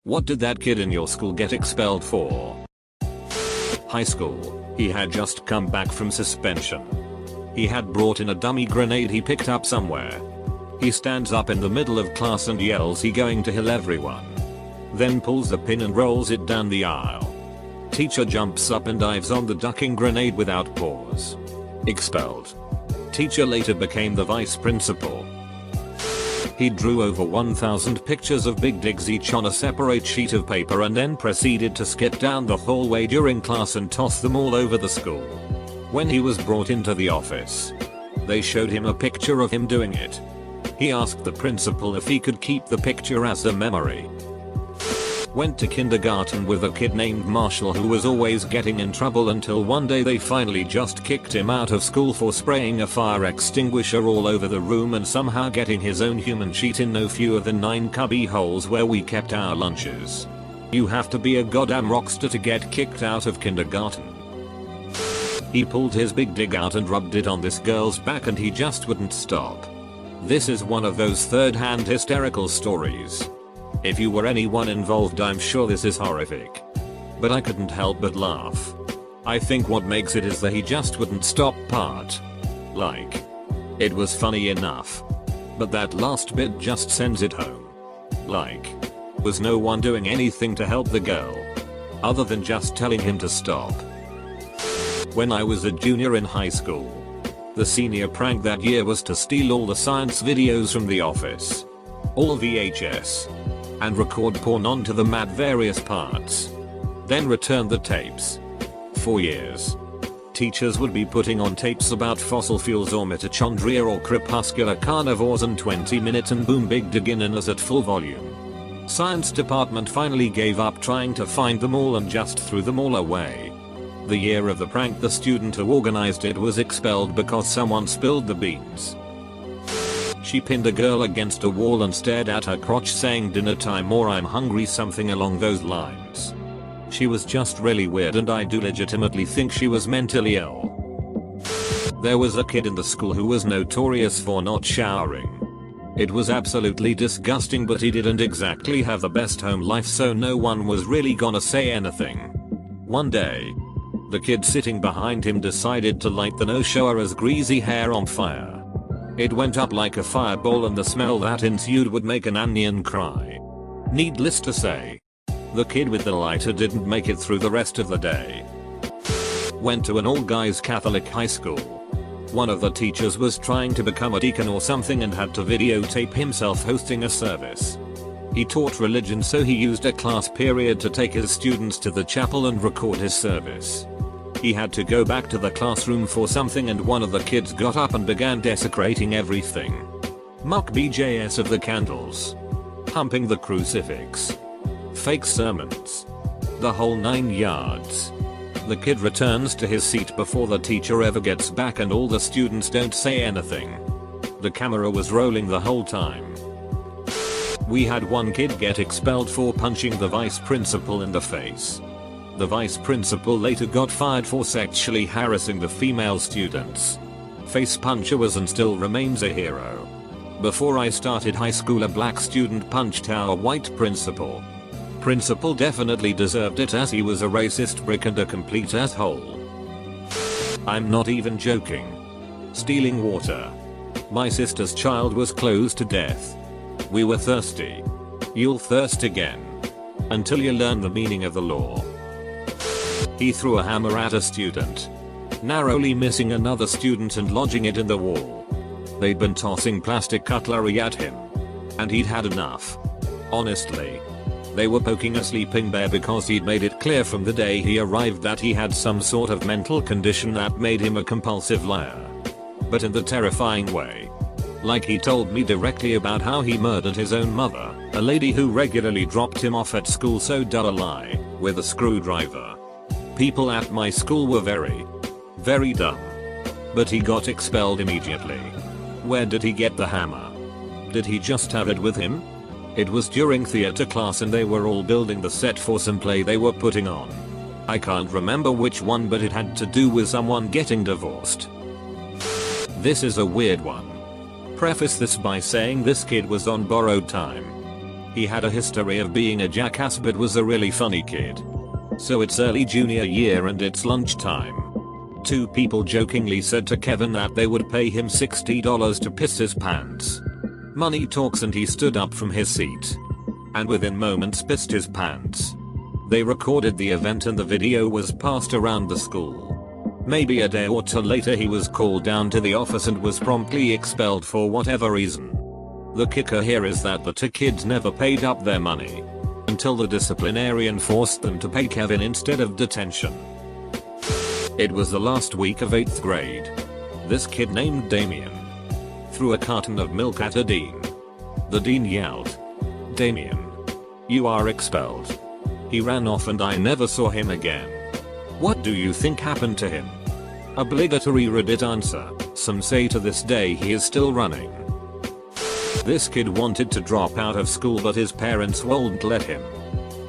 What did that kid in your school get expelled for? High school. He had just come back from suspension. He had brought in a dummy grenade he picked up somewhere. He stands up in the middle of class and yells he going to kill everyone. Then pulls the pin and rolls it down the aisle. Teacher jumps up and dives on the ducking grenade without pause. Expelled. Teacher later became the vice principal. He drew over 1,000 pictures of big digs each on a separate sheet of paper and then proceeded to skip down the hallway during class and toss them all over the school. When he was brought into the office, they showed him a picture of him doing it. He asked the principal if he could keep the picture as a memory. Went to kindergarten with a kid named Marshall who was always getting in trouble until one day they finally just kicked him out of school for spraying a fire extinguisher all over the room and somehow getting his own human sheet in no fewer than 9 cubby holes where we kept our lunches. You have to be a goddamn rockstar to get kicked out of kindergarten. He pulled his big dig out and rubbed it on this girl's back and he just wouldn't stop. This is one of those third-hand hysterical stories. If you were anyone involved, I'm sure this is horrific. But I couldn't help but laugh. I think what makes it is the he just wouldn't stop part. Like, it was funny enough. But that last bit just sends it home. Like, was no one doing anything to help the girl? Other than just telling him to stop. When I was a junior in high school, the senior prank that year was to steal all the science videos from the office. All VHS. And record porn onto them at various parts. Then return the tapes. For years. Teachers would be putting on tapes about fossil fuels or mitochondria or crepuscular carnivores and 20 minutes and boom, big dig in us at full volume. Science department finally gave up trying to find them all and just threw them all away. The year of the prank, the student who organized it was expelled because someone spilled the beans. She pinned a girl against a wall and stared at her crotch saying dinner time or I'm hungry, something along those lines. She was just really weird and I do legitimately think she was mentally ill. There was a kid in the school who was notorious for not showering. It was absolutely disgusting, but he didn't exactly have the best home life, so no one was really gonna say anything. One day, the kid sitting behind him decided to light the no-shower's greasy hair on fire. It went up like a fireball and the smell that ensued would make an onion cry. Needless to say, the kid with the lighter didn't make it through the rest of the day. Went to an all-guys Catholic high school. One of the teachers was trying to become a deacon or something and had to videotape himself hosting a service. He taught religion, so he used a class period to take his students to the chapel and record his service. He had to go back to the classroom for something and one of the kids got up and began desecrating everything. Muck BJS of the candles. Humping the crucifix. Fake sermons. The whole 9 yards. The kid returns to his seat before the teacher ever gets back and all the students don't say anything. The camera was rolling the whole time. We had one kid get expelled for punching the vice principal in the face. The vice principal later got fired for sexually harassing the female students. Face puncher was and still remains a hero. Before I started high school, a black student punched our white principal. Principal definitely deserved it as he was a racist prick and a complete asshole. I'm not even joking. Stealing water. My sister's child was close to death. We were thirsty. You'll thirst again. Until you learn the meaning of the law. He threw a hammer at a student, narrowly missing another student and lodging it in the wall. They'd been tossing plastic cutlery at him. And he'd had enough. Honestly. They were poking a sleeping bear because he'd made it clear from the day he arrived that he had some sort of mental condition that made him a compulsive liar. But in the terrifying way. Like he told me directly about how he murdered his own mother, a lady who regularly dropped him off at school, so dull a lie, with a screwdriver. People at my school were very dumb. But he got expelled immediately. Where did he get the hammer? Did he just have it with him? It was during theater class and they were all building the set for some play they were putting on. I can't remember which one, but it had to do with someone getting divorced. This is a weird one. Preface this by saying this kid was on borrowed time. He had a history of being a jackass but was a really funny kid. So it's early junior year and it's lunchtime. Two people jokingly said to Kevin that they would pay him $60 to piss his pants. Money talks and he stood up from his seat. And within moments pissed his pants. They recorded the event and the video was passed around the school. Maybe a day or two later he was called down to the office and was promptly expelled for whatever reason. The kicker here is that the two kids never paid up their money. Until the disciplinarian forced them to pay Kevin instead of detention. It was the last week of 8th grade. This kid named Damien threw a carton of milk at a dean. The dean yelled, "Damien, you are expelled." He ran off and I never saw him again. What do you think happened to him? Obligatory Reddit answer. Some say to this day he is still running. This kid wanted to drop out of school but his parents won't let him.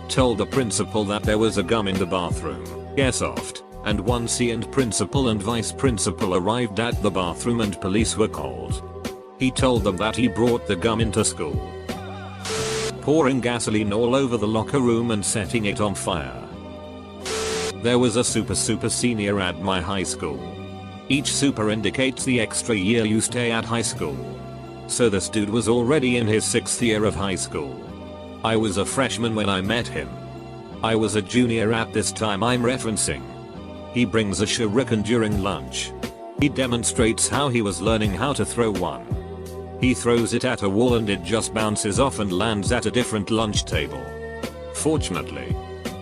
Told the principal that there was a gum in the bathroom. Airsoft. And once he and principal and vice principal arrived at the bathroom and police were called. He told them that he brought the gum into school. Pouring gasoline all over the locker room and setting it on fire. There was a super senior at my high school. Each super indicates the extra year you stay at high school. So this dude was already in his 6th year of high school. I was a freshman when I met him. I was a junior at this time I'm referencing. He brings a shuriken during lunch. He demonstrates how he was learning how to throw one. He throws it at a wall and it just bounces off and lands at a different lunch table. Fortunately,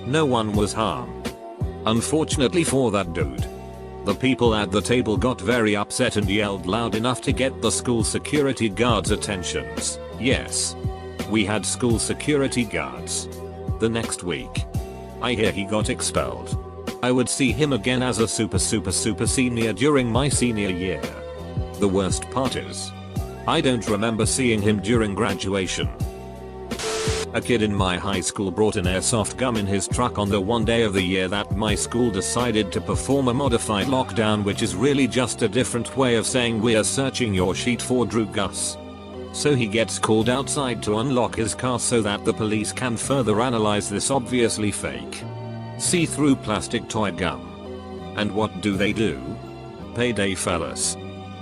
no one was harmed. Unfortunately for that dude, the people at the table got very upset and yelled loud enough to get the school security guards' attentions. Yes, we had school security guards. The next week, I hear he got expelled. I would see him again as a super senior during my senior year. The worst part is, I don't remember seeing him during graduation. A kid in my high school brought an airsoft gun in his truck on the one day of the year that my school decided to perform a modified lockdown, which is really just a different way of saying we're searching your sheet for Drew Gus. So he gets called outside to unlock his car so that the police can further analyze this obviously fake see-through plastic toy gun. And what do? Payday, fellas.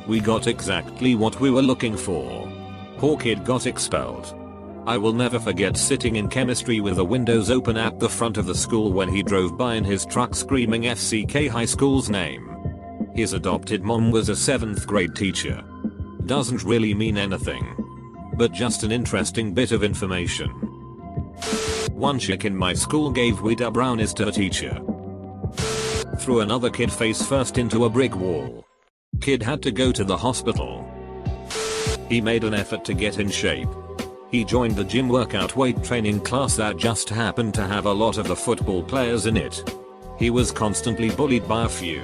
We got exactly what we were looking for. Poor kid got expelled. I will never forget sitting in chemistry with the windows open at the front of the school when he drove by in his truck screaming FCK High School's name. His adopted mom was a 7th grade teacher. Doesn't really mean anything, but just an interesting bit of information. One chick in my school gave weed brownies to a teacher. Threw another kid face first into a brick wall. Kid had to go to the hospital. He made an effort to get in shape. He joined the gym workout weight training class that just happened to have a lot of the football players in it. He was constantly bullied by a few.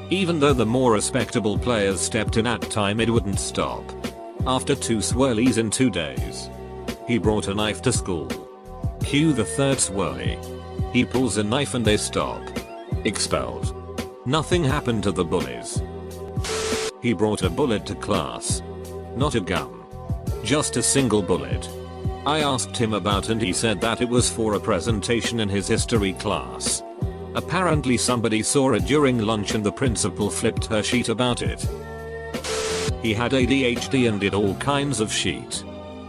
Even though the more respectable players stepped in at time, it wouldn't stop. After 2 swirlies in 2 days, he brought a knife to school. Cue the 3rd swirly. He pulls a knife and they stop. Expelled. Nothing happened to the bullies. He brought a bullet to class. Not a gun. Just a single bullet. I asked him about and he said that it was for a presentation in his history class. Apparently somebody saw it during lunch and the principal flipped her sheet about it. He had ADHD and did all kinds of shit.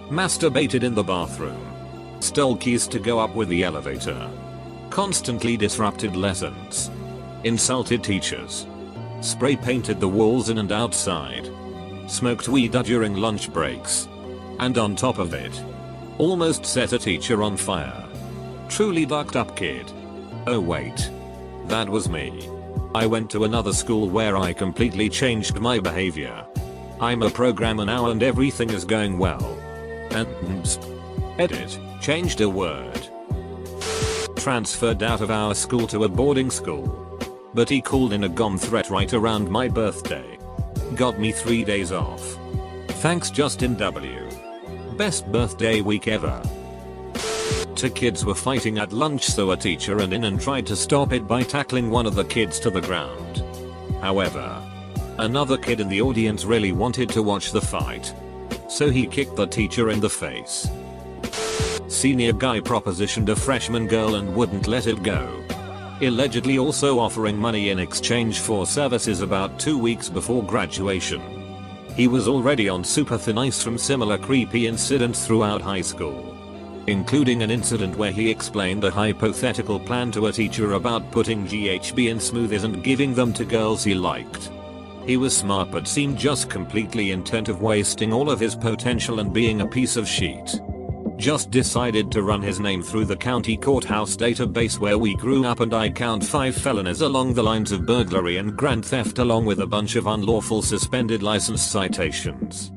Masturbated in the bathroom. Stole keys to go up with the elevator. Constantly disrupted lessons. Insulted teachers. Spray painted the walls in and outside. Smoked weed during lunch breaks. And on top of it, almost set a teacher on fire. Truly bucked up kid. Oh wait. That was me. I went to another school where I completely changed my behavior. I'm a programmer now and everything is going well. And edit, changed a word. Transferred out of our school to a boarding school. But he called in a gum threat right around my birthday. Got me 3 days off. Thanks Justin W. Best birthday week ever. 2 kids were fighting at lunch, so a teacher ran in and tried to stop it by tackling one of the kids to the ground. However, another kid in the audience really wanted to watch the fight, so he kicked the teacher in the face. Senior guy propositioned a freshman girl and wouldn't let it go. Allegedly also offering money in exchange for services about 2 weeks before graduation. He was already on super thin ice from similar creepy incidents throughout high school, including an incident where he explained a hypothetical plan to a teacher about putting GHB in smoothies and giving them to girls he liked. He was smart but seemed just completely intent of wasting all of his potential and being a piece of shit. Just decided to run his name through the county courthouse database where we grew up, and I count 5 felonies along the lines of burglary and grand theft along with a bunch of unlawful suspended license citations.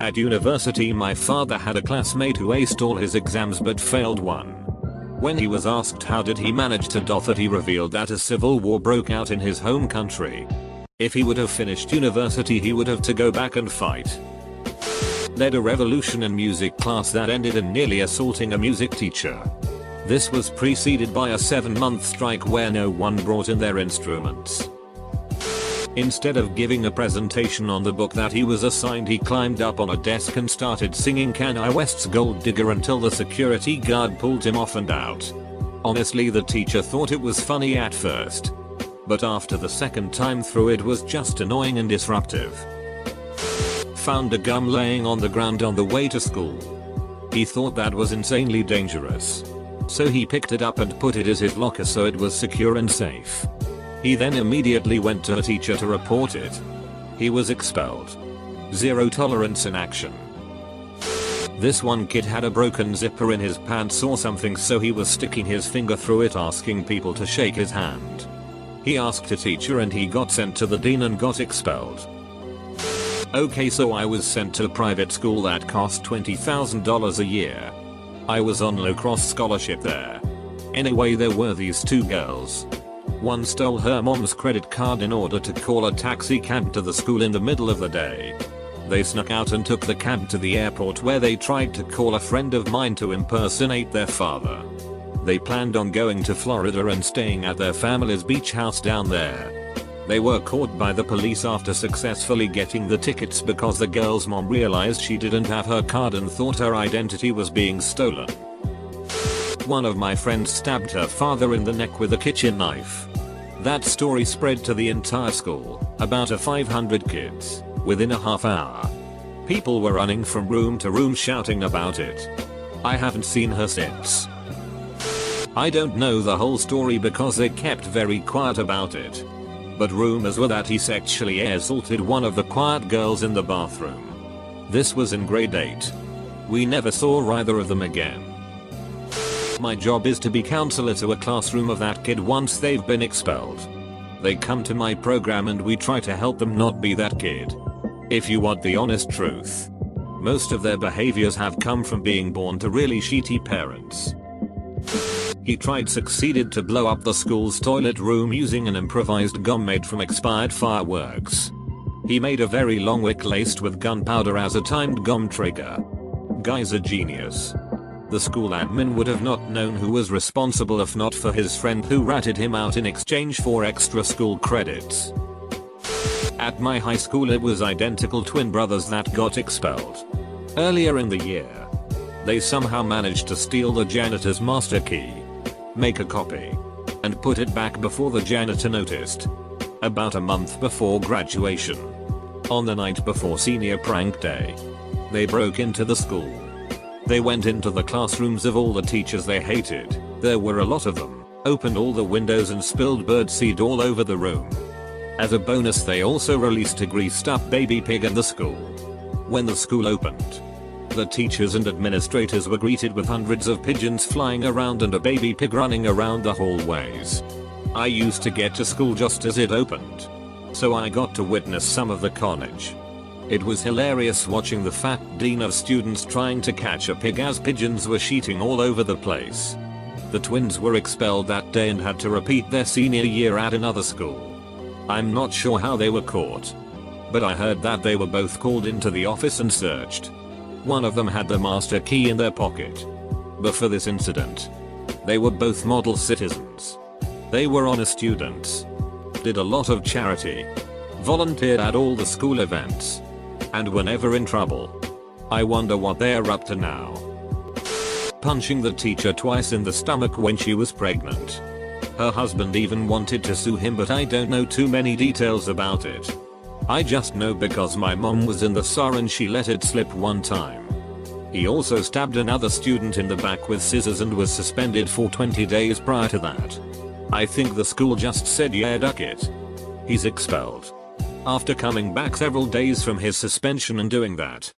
At university, my father had a classmate who aced all his exams but failed one. When he was asked how did he manage to do that, he revealed that a civil war broke out in his home country. If he would have finished university, he would have to go back and fight. Led a revolution in music class that ended in nearly assaulting a music teacher. This was preceded by a 7-month strike where no one brought in their instruments. Instead of giving a presentation on the book that he was assigned, he climbed up on a desk and started singing Kanye West's Gold Digger until the security guard pulled him off and out. Honestly, the teacher thought it was funny at first, but after the second time through it was just annoying and disruptive. Found a gum laying on the ground on the way to school. He thought that was insanely dangerous, so he picked it up and put it in his locker so it was secure and safe. He then immediately went to a teacher to report it. He was expelled. Zero tolerance in action. This one kid had a broken zipper in his pants or something, so he was sticking his finger through it asking people to shake his hand. He asked a teacher and he got sent to the dean and got expelled. Okay, so I was sent to a private school that cost $20,000 a year. I was on low-cost scholarship there. Anyway, there were these 2 girls. One stole her mom's credit card in order to call a taxi cab to the school in the middle of the day. They snuck out and took the cab to the airport where they tried to call a friend of mine to impersonate their father. They planned on going to Florida and staying at their family's beach house down there. They were caught by the police after successfully getting the tickets because the girl's mom realized she didn't have her card and thought her identity was being stolen. One of my friends stabbed her father in the neck with a kitchen knife. That story spread to the entire school, about 500 kids, within a half hour. People were running from room to room shouting about it. I haven't seen her since. I don't know the whole story because they kept very quiet about it, but rumors were that he sexually assaulted one of the quiet girls in the bathroom. This was in grade 8. We never saw either of them again. My job is to be counselor to a classroom of that kid once they've been expelled. They come to my program and we try to help them not be that kid. If you want the honest truth, most of their behaviors have come from being born to really shitty parents. He succeeded to blow up the school's toilet room using an improvised gum made from expired fireworks. He made a very long wick laced with gunpowder as a timed gum trigger. Guy's a genius. The school admin would have not known who was responsible if not for his friend who ratted him out in exchange for extra school credits. At my high school, it was identical twin brothers that got expelled. Earlier in the year, they somehow managed to steal the janitor's master key, make a copy, and put it back before the janitor noticed. About a month before graduation, on the night before senior prank day, they broke into the school. They went into the classrooms of all the teachers they hated, there were a lot of them, opened all the windows and spilled birdseed all over the room. As a bonus, they also released a greased up baby pig in the school. When the school opened, the teachers and administrators were greeted with hundreds of pigeons flying around and a baby pig running around the hallways. I used to get to school just as it opened, so I got to witness some of the carnage. It was hilarious watching the fat dean of students trying to catch a pig as pigeons were sheeting all over the place. The twins were expelled that day and had to repeat their senior year at another school. I'm not sure how they were caught, but I heard that they were both called into the office and searched. One of them had the master key in their pocket. Before this incident, they were both model citizens. They were honest students, did a lot of charity, volunteered at all the school events, and were never in trouble. I wonder what they're up to now. punching the teacher twice in the stomach when she was pregnant. Her husband even wanted to sue him, but I don't know too many details about it. I just know because my mom was in the SAR and she let it slip one time. He also stabbed another student in the back with scissors and was suspended for 20 days prior to that. I think the school just said yeah, duck it. He's expelled. After coming back several days from his suspension and doing that,